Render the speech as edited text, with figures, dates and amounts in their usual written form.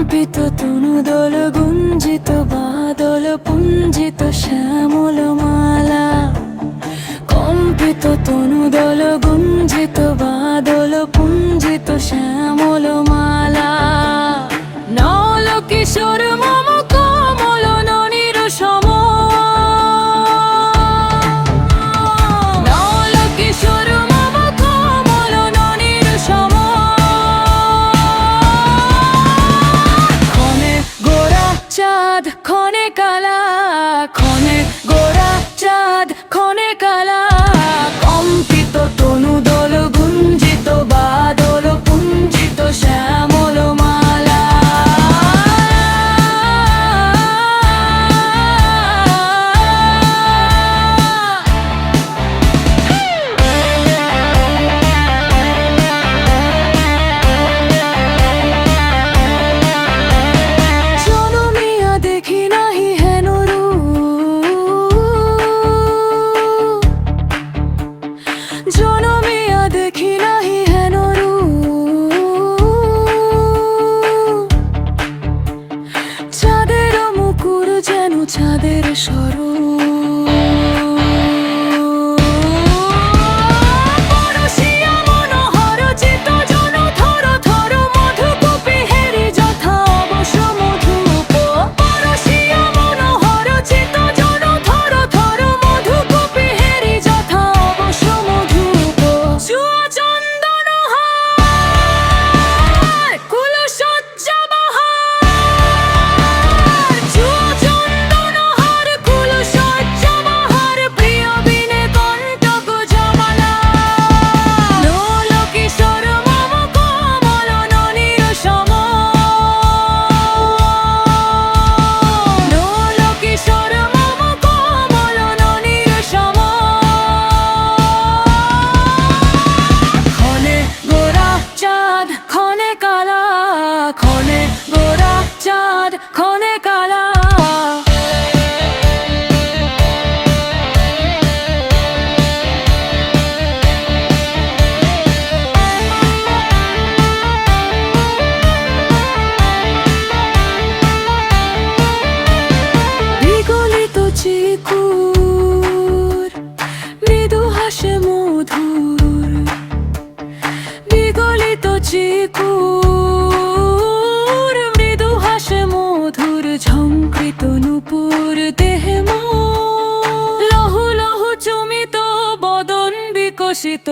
কম্পিত তনুদল গুঞ্জিত বাদল পুঞ্জিত শ্যামল মালা, কম্পিত তনুদল গুঞ্জিত বাদল পুঞ্জিত শ্যামল মালা। নল কিশোর মম কমল ননির সম, নল কিশোর মম কমল ননির সম। ক্ষণে গোরা চাঁদ ক্ষণে কালা, ক্ষণে গোরা চাঁদ ক্ষণে কালা। কম্পিত তনুদল গুঞ্জিত বাদল পুঞ্জিত শ্যামল মালা। জনমিয়া দেখি নাহি হেন রূপ, জনমিয়া দেখি নাহি হেন রূপ। চাঁদের মুকুর যেন চাঁদের স্বরূপ। পরশিয়া মনোহর চিত জন থর থর মধুকূপী হেরি যথা অবশ্য মধুপ। পরশিয়া মনোহর চিত জন থর থর মধুকূপী হেরি যথা অবশ্য মধুপ। চুয়া চন্দন হার কুল সজ্জা বাহার, চুয়া চন্দন হার কুল সজ্জা বাহার। প্রিয় বিনে কণ্টক জমালা। লোল কিশোর মম কমল ননির সম, লোল কিশোর মম কমল ননির সম। ক্ষণে গোরা চাঁদ ক্ষণে কালা, ক্ষণে গোরা চাঁদ ক্ষণে কালা। বিগলিত চিকুর মৃদু হাসে মধুর, বিগলিত চিকুর মৃদু হাসে মধুর। ঝংকৃত নূপুর দেহে মোর, লহু লহু চুমিত বদন বিকশিত।